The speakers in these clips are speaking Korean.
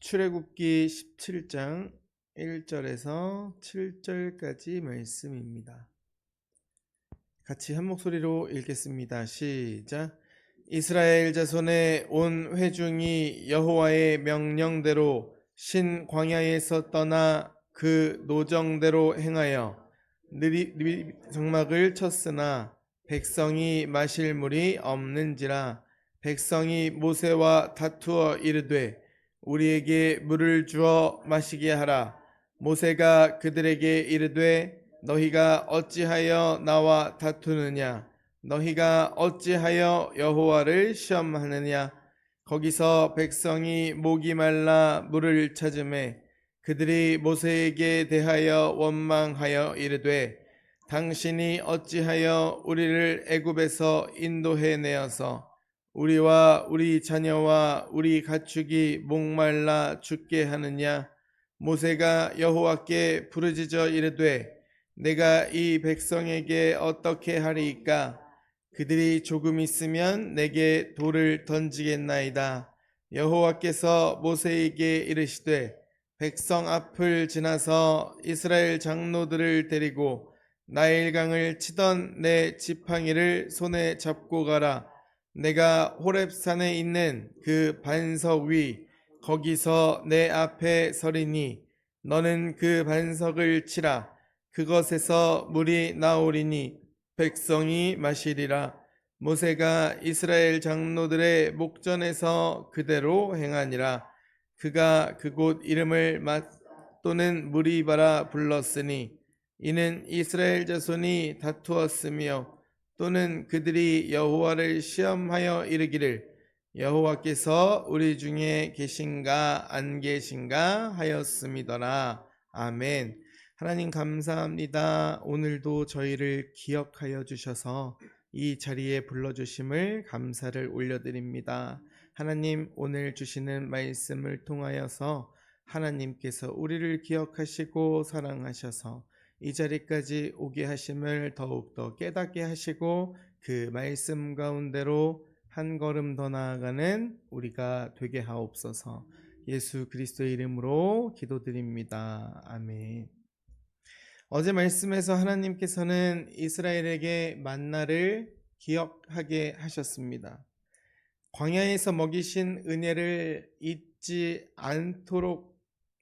출애굽기 17장 1절에서 7절까지 말씀입니다. 같이 한 목소리로 읽겠습니다. 시작. 이스라엘 자손의 온 회중이 여호와의 명령대로 신 광야에서 떠나 그 노정대로 행하여 장막을 쳤으나 백성이 마실 물이 없는지라. 백성이 모세와 다투어 이르되 우리에게 물을 주어 마시게 하라. 모세가 그들에게 이르되 너희가 어찌하여 나와 다투느냐? 너희가 어찌하여 여호와를 시험하느냐? 거기서 백성이 목이 말라 물을 찾으매 그들이 모세에게 대하여 원망하여 이르되 당신이 어찌하여 우리를 애굽에서 인도해 내어서 우리와 우리 자녀와 우리 가축이 목말라 죽게 하느냐? 모세가 여호와께 부르짖어 이르되 내가 이 백성에게 어떻게 하리이까? 그들이 조금 있으면 내게 돌을 던지겠나이다. 여호와께서 모세에게 이르시되 백성 앞을 지나서 이스라엘 장로들을 데리고 나일강을 치던 내 지팡이를 손에 잡고 가라. 내가 호렙산에 있는 그 반석 위 거기서 내 앞에 서리니 너는 그 반석을 치라. 그것에서 물이 나오리니 백성이 마시리라. 모세가 이스라엘 장로들의 목전에서 그대로 행하니라. 그가 그곳 이름을 또는 무리바라 불렀으니 이는 이스라엘 자손이 다투었으며 또는 그들이 여호와를 시험하여 이르기를 여호와께서 우리 중에 계신가 안 계신가 하였음이더라. 아멘. 하나님 감사합니다. 오늘도 저희를 기억하여 주셔서 이 자리에 불러주심을 감사를 올려드립니다. 하나님, 오늘 주시는 말씀을 통하여서 하나님께서 우리를 기억하시고 사랑하셔서 이 자리까지 오게 하심을 더욱더 깨닫게 하시고 그 말씀 가운데로 한 걸음 더 나아가는 우리가 되게 하옵소서. 예수 그리스도의 이름으로 기도드립니다. 아멘. 어제 말씀에서 하나님께서는 이스라엘에게 만나를 기억하게 하셨습니다. 광야에서 먹이신 은혜를 잊지 않도록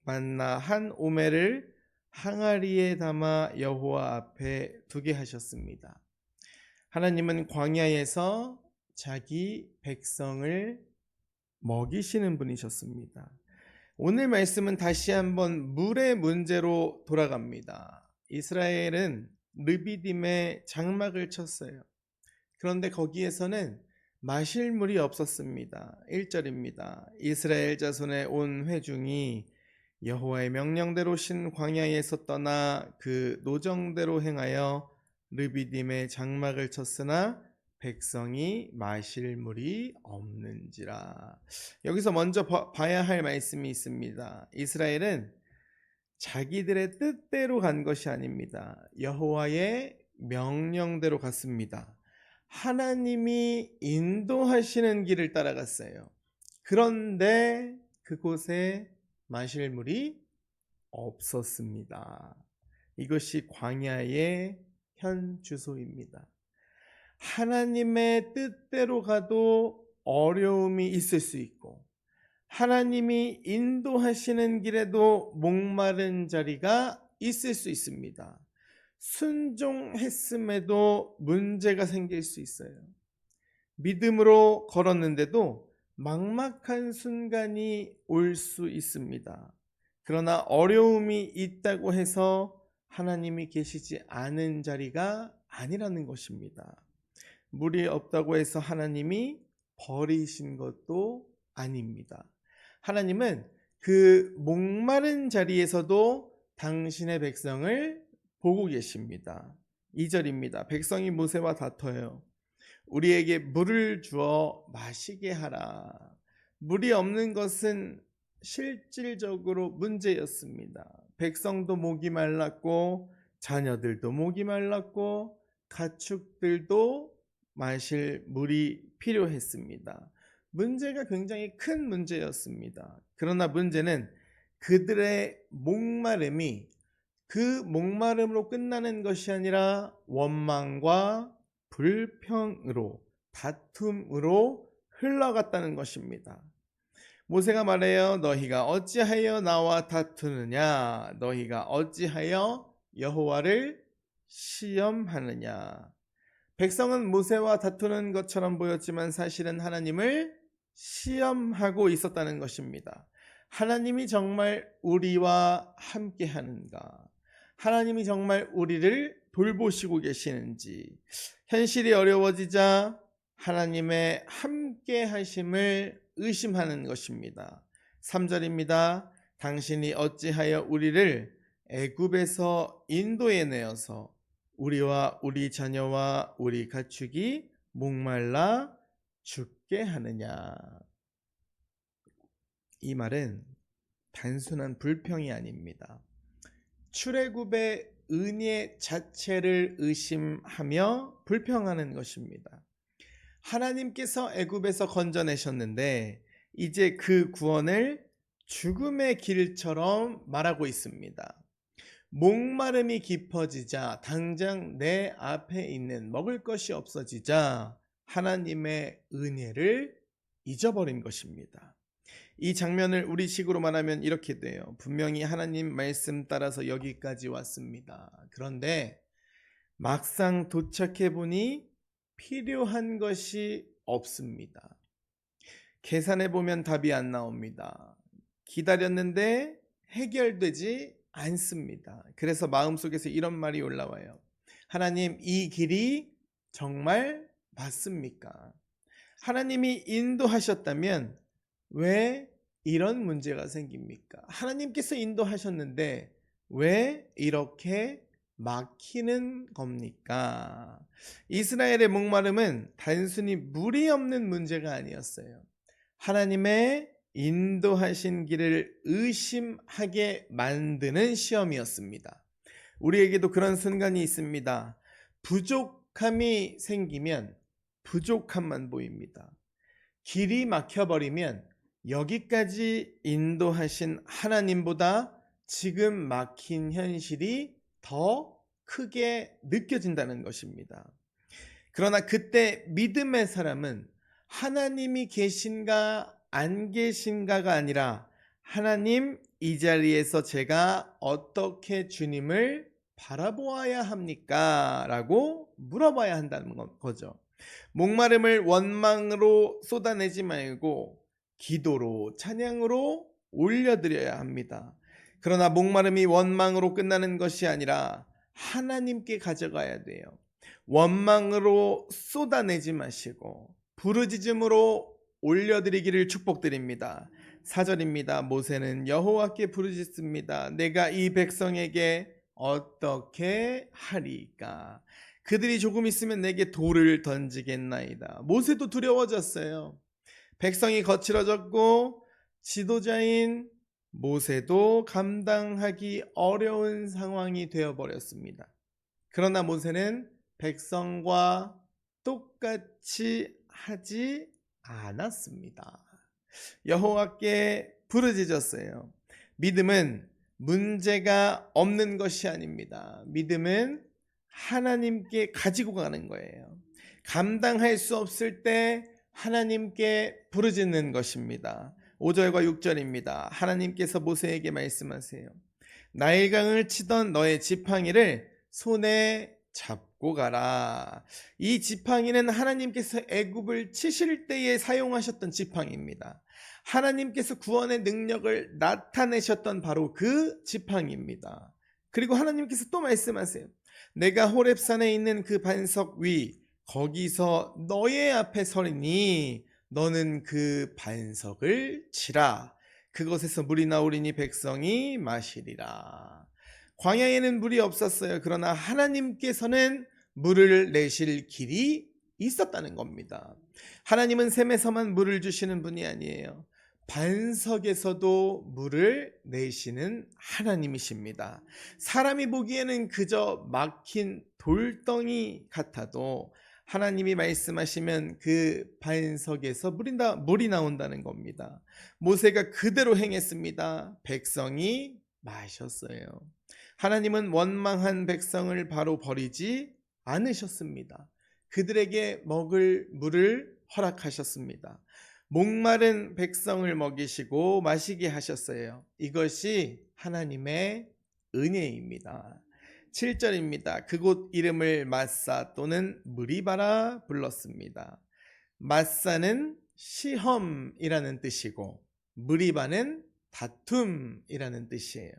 만나 한 오멜을 항아리에 담아 여호와 앞에 두게 하셨습니다. 하나님은 광야에서 자기 백성을 먹이시는 분이셨습니다. 오늘 말씀은 다시 한번 물의 문제로 돌아갑니다. 이스라엘은 르비딤에 장막을 쳤어요. 그런데 거기에서는 마실 물이 없었습니다. 1절입니다. 이스라엘 자손의 온 회중이 여호와의 명령대로 신 광야에서 떠나 그 노정대로 행하여 르비딤에 장막을 쳤으나 백성이 마실 물이 없는지라. 여기서 먼저 봐야 할 말씀이 있습니다. 이스라엘은 자기들의 뜻대로 간 것이 아닙니다. 여호와의 명령대로 갔습니다. 하나님이 인도하시는 길을 따라갔어요. 그런데 그곳에 마실 물이 없었습니다. 이것이 광야의 현 주소입니다. 하나님의 뜻대로 가도 어려움이 있을 수 있고 하나님이 인도하시는 길에도 목마른 자리가 있을 수 있습니다. 순종했음에도 문제가 생길 수 있어요. 믿음으로 걸었는데도 막막한 순간이 올 수 있습니다. 그러나 어려움이 있다고 해서 하나님이 계시지 않은 자리가 아니라는 것입니다. 물이 없다고 해서 하나님이 버리신 것도 아닙니다. 하나님은 그 목마른 자리에서도 당신의 백성을 보고 계십니다. 2절입니다. 백성이 모세와 다퉈요. 우리에게 물을 주어 마시게 하라. 물이 없는 것은 실질적으로 문제였습니다. 백성도 목이 말랐고 자녀들도 목이 말랐고 가축들도 마실 물이 필요했습니다. 문제가 굉장히 큰 문제였습니다. 그러나 문제는 그들의 목마름이 그 목마름으로 끝나는 것이 아니라 원망과 불평으로, 다툼으로 흘러갔다는 것입니다. 모세가 말해요. 너희가 어찌하여 나와 다투느냐? 너희가 어찌하여 여호와를 시험하느냐? 백성은 모세와 다투는 것처럼 보였지만 사실은 하나님을 시험하고 있었다는 것입니다. 하나님이 정말 우리와 함께 하는가? 하나님이 정말 우리를 돌보시고 계시는지, 현실이 어려워지자 하나님의 함께 하심을 의심하는 것입니다. 3절입니다. 당신이 어찌하여 우리를 애굽에서 인도해 내어서 우리와 우리 자녀와 우리 가축이 목말라 죽게 하느냐. 이 말은 단순한 불평이 아닙니다. 출애굽의 은혜 자체를 의심하며 불평하는 것입니다. 하나님께서 애굽에서 건져내셨는데 이제 그 구원을 죽음의 길처럼 말하고 있습니다. 목마름이 깊어지자, 당장 내 앞에 있는 먹을 것이 없어지자 하나님의 은혜를 잊어버린 것입니다. 이 장면을 우리식으로 말하면 이렇게 돼요. 분명히 하나님 말씀 따라서 여기까지 왔습니다. 그런데 막상 도착해 보니 필요한 것이 없습니다. 계산해 보면 답이 안 나옵니다. 기다렸는데 해결되지 않습니다. 그래서 마음속에서 이런 말이 올라와요. 하나님, 이 길이 정말 맞습니까? 하나님이 인도하셨다면 왜 이런 문제가 생깁니까? 하나님께서 인도하셨는데 왜 이렇게 막히는 겁니까? 이스라엘의 목마름은 단순히 물이 없는 문제가 아니었어요. 하나님의 인도하신 길을 의심하게 만드는 시험이었습니다. 우리에게도 그런 순간이 있습니다. 부족함이 생기면 부족함만 보입니다. 길이 막혀버리면 여기까지 인도하신 하나님보다 지금 막힌 현실이 더 크게 느껴진다는 것입니다. 그러나 그때 믿음의 사람은 하나님이 계신가 안 계신가가 아니라 하나님, 이 자리에서 제가 어떻게 주님을 바라보아야 합니까? 라고 물어봐야 한다는 거죠. 목마름을 원망으로 쏟아내지 말고 기도로, 찬양으로 올려드려야 합니다. 그러나 목마름이 원망으로 끝나는 것이 아니라 하나님께 가져가야 돼요. 원망으로 쏟아내지 마시고 부르짖음으로 올려드리기를 축복드립니다. 4절입니다. 모세는 여호와께 부르짖습니다. 내가 이 백성에게 어떻게 하리까? 그들이 조금 있으면 내게 돌을 던지겠나이다. 모세도 두려워졌어요. 백성이 거칠어졌고 지도자인 모세도 감당하기 어려운 상황이 되어버렸습니다. 그러나 모세는 백성과 똑같이 하지 않았습니다. 여호와께 부르짖었어요. 믿음은 문제가 없는 것이 아닙니다. 믿음은 하나님께 가지고 가는 거예요. 감당할 수 없을 때 하나님께 부르짖는 것입니다. 5절과 6절입니다. 하나님께서 모세에게 말씀하세요. 나일강을 치던 너의 지팡이를 손에 잡고 가라. 이 지팡이는 하나님께서 애굽을 치실 때에 사용하셨던 지팡이입니다. 하나님께서 구원의 능력을 나타내셨던 바로 그 지팡이입니다. 그리고 하나님께서 또 말씀하세요. 내가 호렙산에 있는 그 반석 위 거기서 너의 앞에 서리니 너는 그 반석을 치라. 그곳에서 물이 나오리니 백성이 마시리라. 광야에는 물이 없었어요. 그러나 하나님께서는 물을 내실 길이 있었다는 겁니다. 하나님은 샘에서만 물을 주시는 분이 아니에요. 반석에서도 물을 내시는 하나님이십니다. 사람이 보기에는 그저 막힌 돌덩이 같아도 하나님이 말씀하시면 그 반석에서 물이 나온다는 겁니다. 모세가 그대로 행했습니다. 백성이 마셨어요. 하나님은 원망한 백성을 바로 버리지 않으셨습니다. 그들에게 먹을 물을 허락하셨습니다. 목마른 백성을 먹이시고 마시게 하셨어요. 이것이 하나님의 은혜입니다. 7절입니다. 그곳 이름을 마사 또는 무리바라 불렀습니다. 마사는 시험이라는 뜻이고 무리바는 다툼이라는 뜻이에요.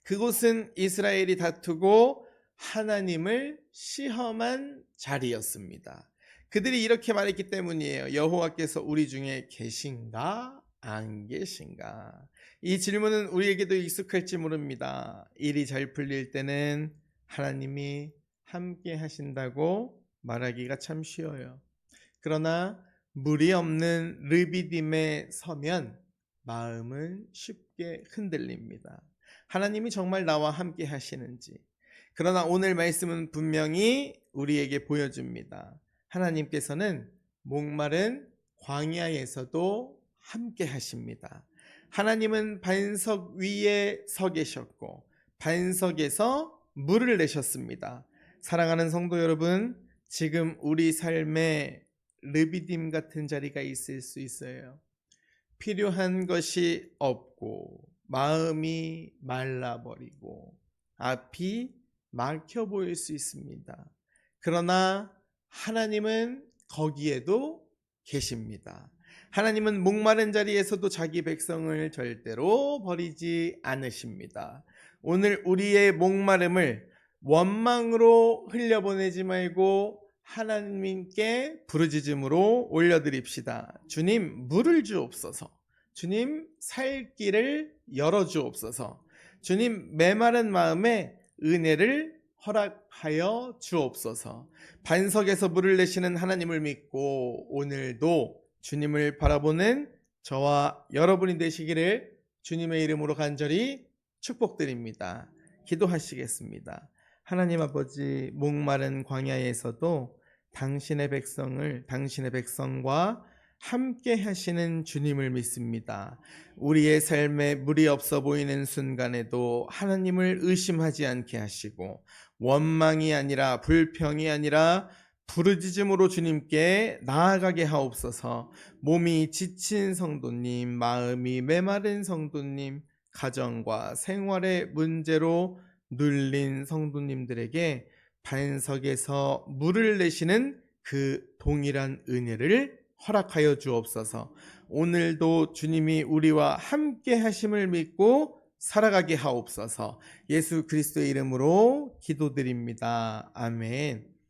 그곳은 이스라엘이 다투고 하나님을 시험한 자리였습니다. 그들이 이렇게 말했기 때문이에요. 여호와께서 우리 중에 계신가 안 계신가? 이 질문은 우리에게도 익숙할지 모릅니다. 일이 잘 풀릴 때는 하나님이 함께 하신다고 말하기가 참 쉬워요. 그러나 물이 없는 르비딤에 서면 마음은 쉽게 흔들립니다. 하나님이 정말 나와 함께 하시는지. 그러나 오늘 말씀은 분명히 우리에게 보여줍니다. 하나님께서는 목마른 광야에서도 함께 하십니다. 하나님은 반석 위에 서 계셨고 반석에서 물을 내셨습니다. 사랑하는 성도 여러분, 지금 우리 삶에 르비딤 같은 자리가 있을 수 있어요. 필요한 것이 없고 마음이 말라버리고 앞이 막혀 보일 수 있습니다. 그러나 하나님은 거기에도 계십니다. 하나님은 목마른 자리에서도 자기 백성을 절대로 버리지 않으십니다. 오늘 우리의 목마름을 원망으로 흘려보내지 말고 하나님께 부르짖음으로 올려드립시다. 주님, 물을 주옵소서. 주님, 살 길을 열어주옵소서. 주님, 메마른 마음에 은혜를 허락하여 주옵소서. 반석에서 물을 내시는 하나님을 믿고 오늘도 주님을 바라보는 저와 여러분이 되시기를 주님의 이름으로 간절히 축복드립니다. 기도하시겠습니다. 하나님 아버지, 목마른 광야에서도 당신의 백성과 함께 하시는 주님을 믿습니다. 우리의 삶에 물이 없어 보이는 순간에도 하나님을 의심하지 않게 하시고 원망이 아니라 불평이 아니라 부르짖음으로 주님께 나아가게 하옵소서. 몸이 지친 성도님, 마음이 메마른 성도님, 가정과 생활의 문제로 눌린 성도님들에게 반석에서 물을 내시는 그 동일한 은혜를 허락하여 주옵소서. 오늘도 주님이 우리와 함께 하심을 믿고 살아가게 하옵소서. 예수 그리스도의 이름으로 기도드립니다. 아멘.